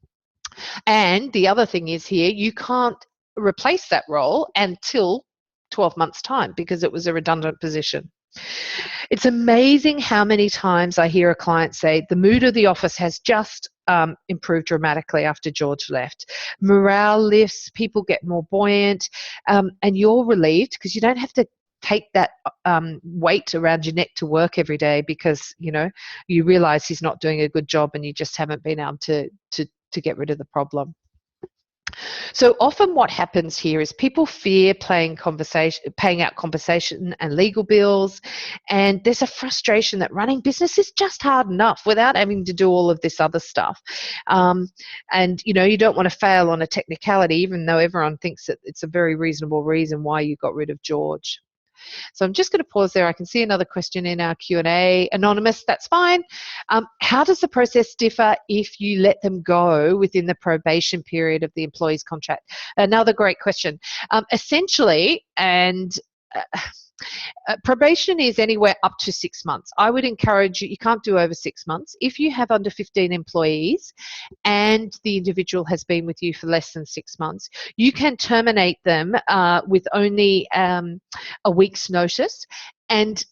And the other thing is here, you can't replace that role until 12 months' time because it was a redundant position. It's amazing how many times I hear a client say, the mood of the office has just improved dramatically after George left. Morale lifts, people get more buoyant, and you're relieved because you don't have to take that weight around your neck to work every day because, you realize he's not doing a good job and you just haven't been able to get rid of the problem. So often what happens here is people fear paying out compensation and legal bills, and there's a frustration that running business is just hard enough without having to do all of this other stuff. And you don't want to fail on a technicality, even though everyone thinks that it's a very reasonable reason why you got rid of George. So I'm just going to pause there. I can see another question in our Q&A. Anonymous, that's fine. How does the process differ if you let them go within the probation period of the employee's contract? Another great question. Essentially, probation is anywhere up to 6 months. I would encourage you can't do over 6 months. If you have under 15 employees and the individual has been with you for less than 6 months, you can terminate them with only a week's notice. And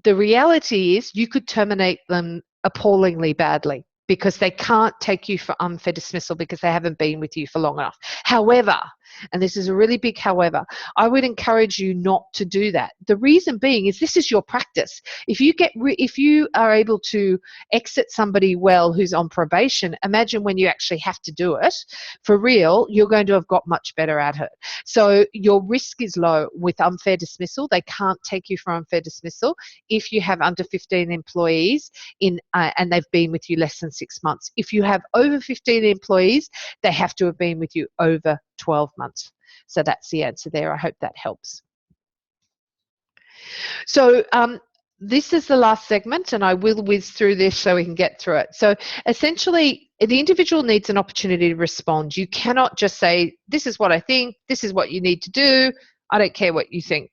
the reality is you could terminate them appallingly badly because they can't take you for unfair dismissal because they haven't been with you for long enough. However, and this is a really big however, I would encourage you not to do that. The reason being is this is your practice. If you are able to exit somebody well who's on probation, imagine when you actually have to do it for real, you're going to have got much better at it. So your risk is low with unfair dismissal. They can't take you for unfair dismissal if you have under 15 employees and they've been with you less than 6 months. If you have over 15 employees, they have to have been with you over 12 months. So that's the answer there. I hope that helps. So this is the last segment, and I will whiz through this so we can get through it. So essentially, the individual needs an opportunity to respond. You cannot just say, this is what I think, this is what you need to do, I don't care what you think.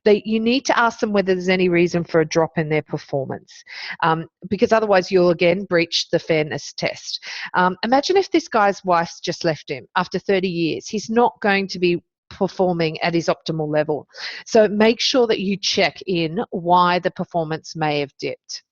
You need to ask them whether there's any reason for a drop in their performance, because otherwise you'll again breach the fairness test. Imagine if this guy's wife's just left him after 30 years. He's not going to be performing at his optimal level. So make sure that you check in why the performance may have dipped.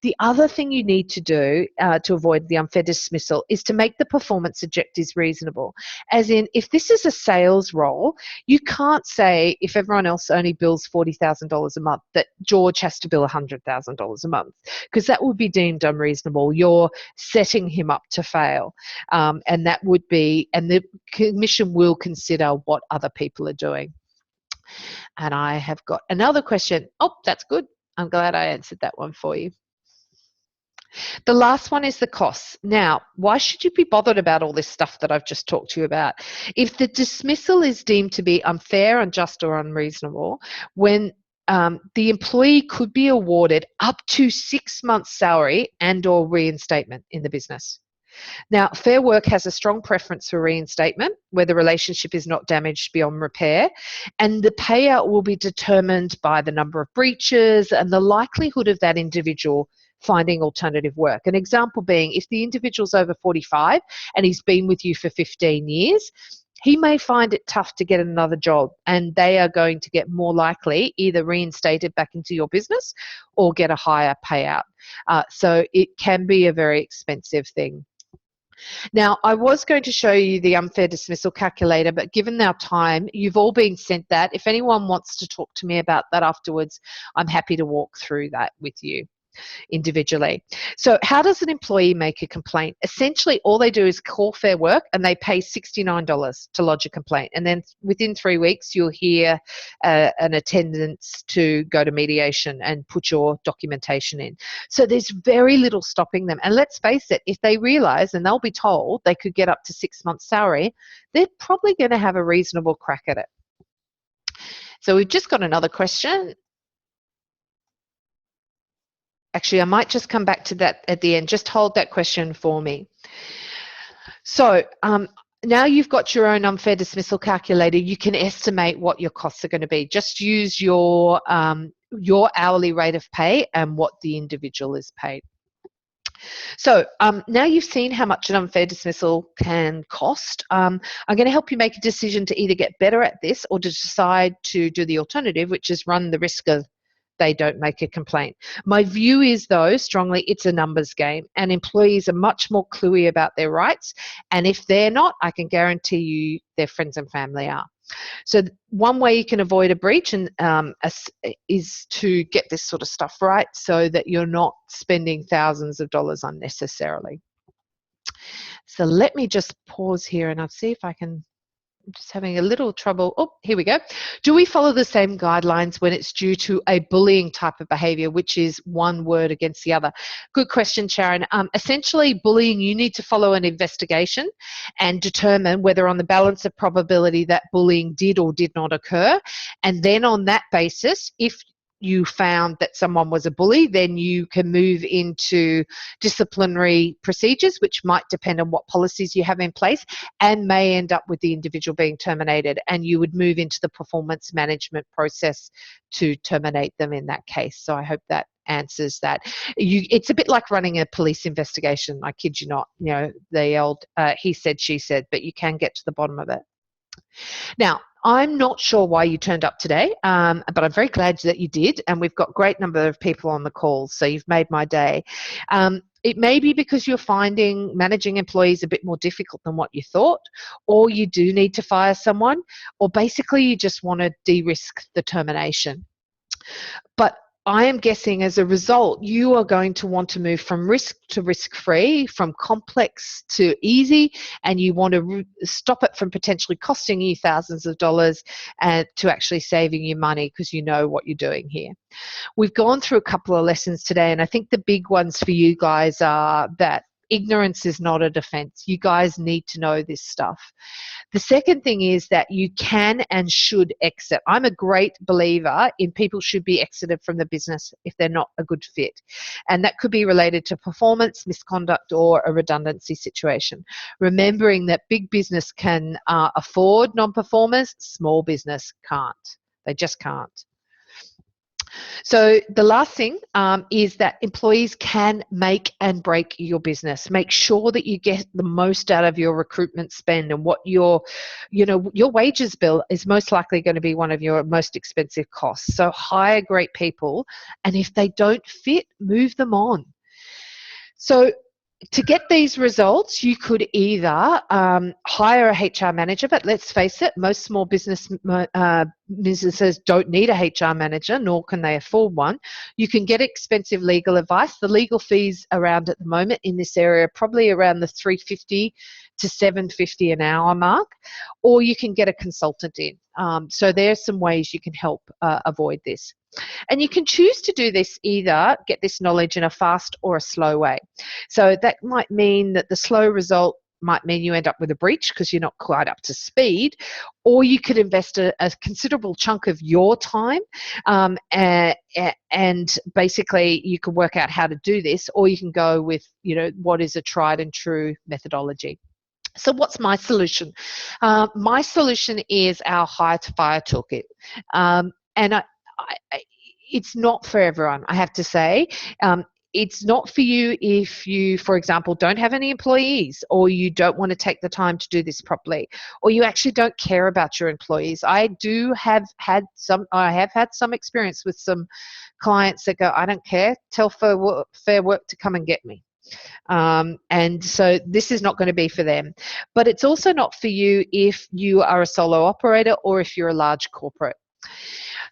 The other thing you need to do to avoid the unfair dismissal is to make the performance objectives reasonable. As in, if this is a sales role, you can't say if everyone else only bills $40,000 a month that George has to bill $100,000 a month, because that would be deemed unreasonable. You're setting him up to fail, and the commission will consider what other people are doing. And I have got another question. Oh, that's good. I'm glad I answered that one for you. The last one is the costs. Now, why should you be bothered about all this stuff that I've just talked to you about? If the dismissal is deemed to be unfair, unjust, or unreasonable, when the employee could be awarded up to 6 months' salary and/or reinstatement in the business. Now, Fair Work has a strong preference for reinstatement where the relationship is not damaged beyond repair, and the payout will be determined by the number of breaches and the likelihood of that individual finding alternative work. An example being, if the individual's over 45 and he's been with you for 15 years, he may find it tough to get another job, and they are going to get more likely either reinstated back into your business or get a higher payout. So it can be a very expensive thing. Now, I was going to show you the unfair dismissal calculator, but given our time, you've all been sent that. If anyone wants to talk to me about that afterwards, I'm happy to walk through that with you individually. So how does an employee make a complaint? Essentially, all they do is call Fair Work and they pay $69 to lodge a complaint. And then within 3 weeks, you'll hear an attendance to go to mediation and put your documentation in. So there's very little stopping them. And let's face it, if they realise, and they'll be told, they could get up to 6 months' salary, they're probably going to have a reasonable crack at it. So we've just got another question. Actually, I might just come back to that at the end. Just hold that question for me. So now you've got your own unfair dismissal calculator. You can estimate what your costs are going to be. Just use your hourly rate of pay and what the individual is paid. So now you've seen how much an unfair dismissal can cost. I'm going to help you make a decision to either get better at this or to decide to do the alternative, which is run the risk of they don't make a complaint. My view is, though, strongly, it's a numbers game, and employees are much more cluey about their rights, and if they're not, I can guarantee you their friends and family are. So one way you can avoid a breach is to get this sort of stuff right so that you're not spending thousands of dollars unnecessarily. So let me just pause here and I'll see if I can. I'm just having a little trouble. Oh, here we go. Do we follow the same guidelines when it's due to a bullying type of behaviour, which is one word against the other? Good question, Sharon. Essentially, bullying, you need to follow an investigation and determine whether on the balance of probability that bullying did or did not occur. And then on that basis, if you found that someone was a bully, then you can move into disciplinary procedures, which might depend on what policies you have in place and may end up with the individual being terminated, and you would move into the performance management process to terminate them in that case. So I hope that answers that. It's a bit like running a police investigation. I kid you not, you know, the old he said, she said, but you can get to the bottom of it. Now, I'm not sure why you turned up today, but I'm very glad that you did, and we've got a great number of people on the call, so you've made my day. It may be because you're finding managing employees a bit more difficult than what you thought, or you do need to fire someone, or basically you just want to de-risk the termination. But I am guessing as a result, you are going to want to move from risk to risk-free, from complex to easy, and you want to stop it from potentially costing you thousands of dollars and to actually saving you money because you know what you're doing here. We've gone through a couple of lessons today, and I think the big ones for you guys are that ignorance is not a defense. You guys need to know this stuff. The second thing is that you can and should exit. I'm a great believer in people should be exited from the business if they're not a good fit. And that could be related to performance, misconduct, or a redundancy situation. Remembering that big business can afford non-performers, small business can't. They just can't. So the last thing is that employees can make and break your business. Make sure that you get the most out of your recruitment spend, and what your wages bill is most likely going to be one of your most expensive costs. So hire great people, and if they don't fit, move them on. So to get these results, you could either hire a HR manager, but let's face it, most small businesses don't need a HR manager, nor can they afford one. You can get expensive legal advice. The legal fees around at the moment in this area are probably around the $350 to $750 an hour mark, or you can get a consultant in. So there's some ways you can help avoid this. And you can choose to do this, either get this knowledge in a fast or a slow way. So that might mean that the slow result might mean you end up with a breach because you're not quite up to speed, or you could invest a considerable chunk of your time, and basically you can work out how to do this, or you can go with, you know, what is a tried and true methodology. So what's my solution? My solution is our Hire to Fire toolkit. And it's not for everyone, I have to say. It's not for you if you, for example, don't have any employees, or you don't want to take the time to do this properly, or you actually don't care about your employees. I have had some experience with some clients that go, I don't care, tell Fair Work to come and get me. And so this is not going to be for them. But it's also not for you if you are a solo operator or if you're a large corporate.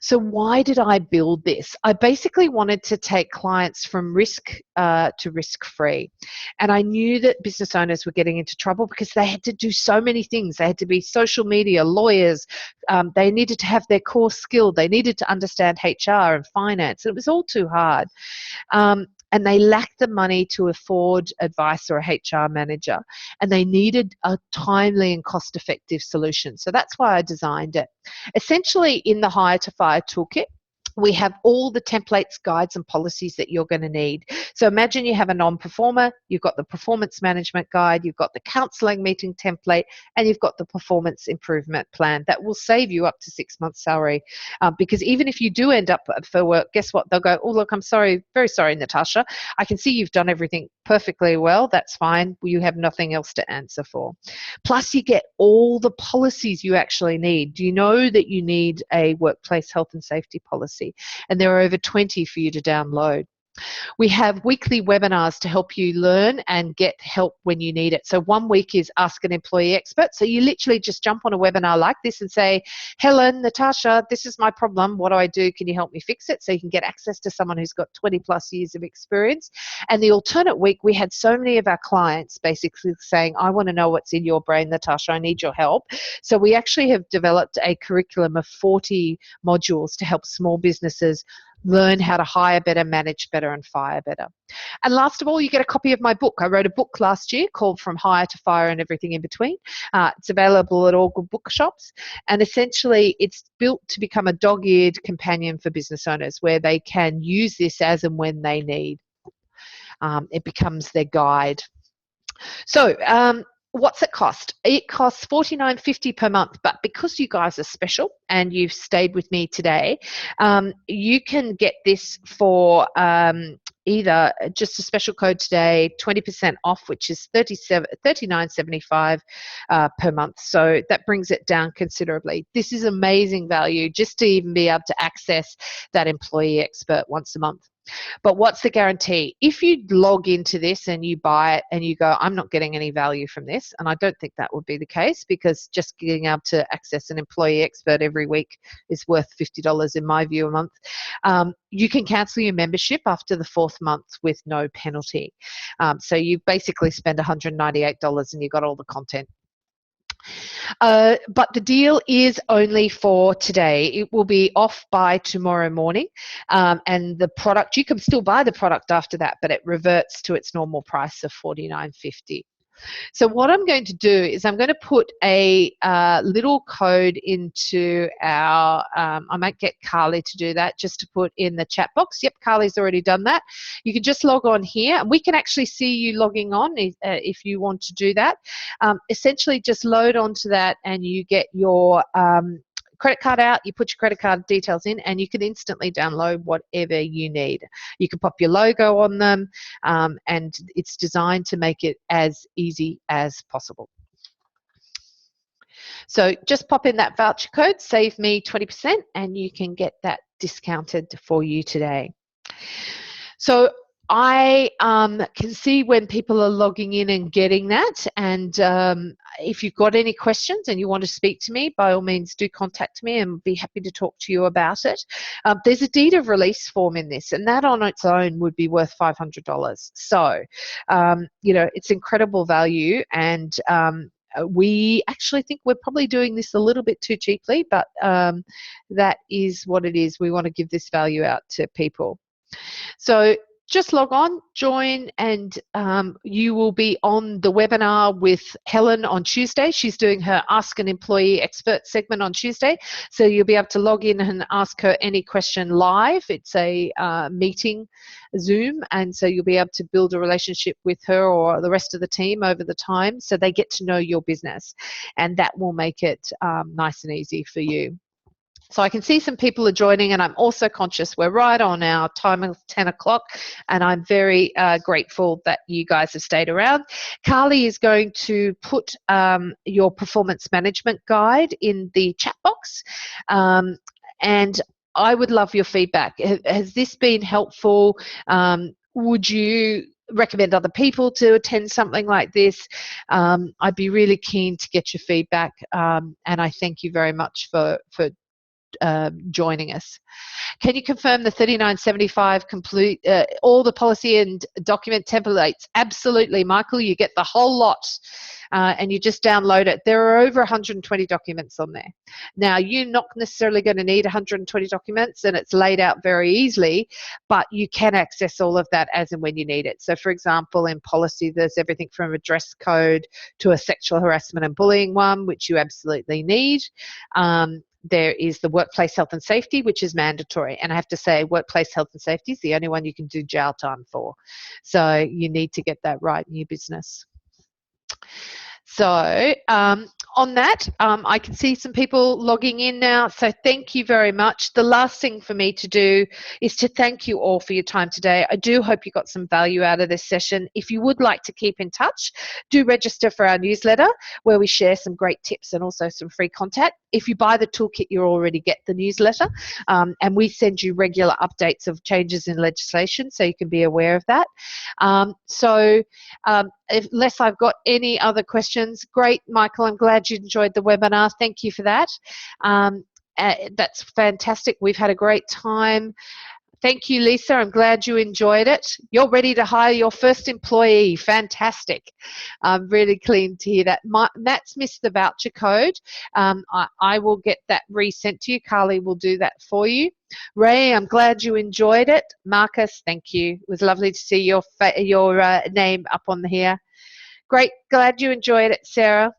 So why did I build this? I basically wanted to take clients from risk to risk-free. And I knew that business owners were getting into trouble because they had to do so many things. They had to be social media, lawyers. They needed to have their core skill. They needed to understand HR and finance. It was all too hard. And they lacked the money to afford advice or a HR manager. And they needed a timely and cost-effective solution. So that's why I designed it. Essentially, in the Hire to Fire toolkit, we have all the templates, guides, and policies that you're going to need. So imagine you have a non-performer, you've got the performance management guide, you've got the counselling meeting template, and you've got the performance improvement plan that will save you up to 6 months' salary. Because even if you do end up for work, guess what? They'll go, oh, look, I'm sorry, very sorry, Natasha. I can see you've done everything perfectly well. That's fine. You have nothing else to answer for. Plus, you get all the policies you actually need. Do you know that you need a workplace health and safety policy? And there are over 20 for you to download. We have weekly webinars to help you learn and get help when you need it. So 1 week is Ask an Employee Expert. So you literally just jump on a webinar like this and say, Helen, Natasha, this is my problem. What do I do? Can you help me fix it? So you can get access to someone who's got 20 plus years of experience. And the alternate week, we had so many of our clients basically saying, I want to know what's in your brain, Natasha. I need your help. So we actually have developed a curriculum of 40 modules to help small businesses learn how to hire better, manage better, and fire better. And last of all, you get a copy of my book. I wrote a book last year called From Hire to Fire and Everything in Between. It's available at all good bookshops. And essentially, it's built to become a dog-eared companion for business owners where they can use this as and when they need. It becomes their guide. So, what's it cost? It costs $49.50 per month, but because you guys are special and you've stayed with me today, you can get this for either just a special code today, 20% off, which is $39.75 per month. So that brings it down considerably. This is amazing value just to even be able to access that employee expert once a month. But what's the guarantee? If you log into this and you buy it and you go, I'm not getting any value from this, and I don't think that would be the case, because just being able to access an employee expert every week is worth $50 in my view a month. You can cancel your membership after the 4th month with no penalty. So you basically spend $198 and you got all the content. But the deal is only for today. It will be off by tomorrow morning, and the product, you can still buy the product after that, but it reverts to its normal price of $49.50. So what I'm going to do is I'm going to put a little code into our, I might get Carly to do that, just to put in the chat box. Yep, Carly's already done that. You can just log on here, and we can actually see you logging on if you want to do that. Essentially, just load onto that and you get your credit card out, you put your credit card details in, and you can instantly download whatever you need. You can pop your logo on them, and it's designed to make it as easy as possible. So just pop in that voucher code, save me 20%, and you can get that discounted for you today. So I can see when people are logging in and getting that, and if you've got any questions and you want to speak to me, by all means do contact me and be happy to talk to you about it. There's a deed of release form in this, and that on its own would be worth $500. So, you know, it's incredible value, and we actually think we're probably doing this a little bit too cheaply, but that is what it is. We want to give this value out to people. So just log on, join, and you will be on the webinar with Helen on Tuesday. She's doing her Ask an Employee Expert segment on Tuesday. So you'll be able to log in and ask her any question live. It's a meeting Zoom, and so you'll be able to build a relationship with her or the rest of the team over the time, so they get to know your business, and that will make it nice and easy for you. So I can see some people are joining, and I'm also conscious we're right on our time of 10 o'clock, and I'm very grateful that you guys have stayed around. Carly is going to put your performance management guide in the chat box, and I would love your feedback. Has this been helpful? Would you recommend other people to attend something like this? I'd be really keen to get your feedback, and I thank you very much for joining us. Can you confirm the 3975 complete all the policy and document templates? Absolutely, Michael. You get the whole lot, and you just download it. There are over 120 documents on there. Now, you're not necessarily going to need 120 documents, and it's laid out very easily, but you can access all of that as and when you need it. So, for example, in policy, there's everything from a dress code to a sexual harassment and bullying one, which you absolutely need. There is the workplace health and safety, which is mandatory. And I have to say, workplace health and safety is the only one you can do jail time for. So you need to get that right in your business. So on that, I can see some people logging in now. So thank you very much. The last thing for me to do is to thank you all for your time today. I do hope you got some value out of this session. If you would like to keep in touch, do register for our newsletter where we share some great tips and also some free content. If you buy the toolkit, you already get the newsletter, and we send you regular updates of changes in legislation, so you can be aware of that. Unless I've got any other questions, great, Michael, I'm glad you enjoyed the webinar. Thank you for that. That's fantastic. We've had a great time. Thank you, Lisa. I'm glad you enjoyed it. You're ready to hire your first employee. Fantastic. I'm really keen to hear that. Matt's missed the voucher code. I will get that resent to you. Carly will do that for you. Ray, I'm glad you enjoyed it. Marcus, thank you. It was lovely to see your name up on here. Great. Glad you enjoyed it, Sarah.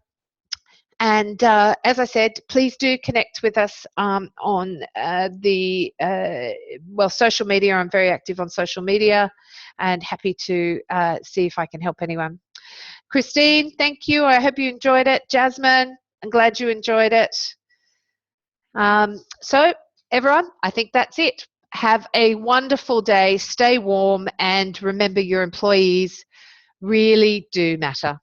And as I said, please do connect with us on social media. I'm very active on social media and happy to see if I can help anyone. Christine, thank you. I hope you enjoyed it. Jasmine, I'm glad you enjoyed it. So everyone, I think that's it. Have a wonderful day. Stay warm, and remember, your employees really do matter.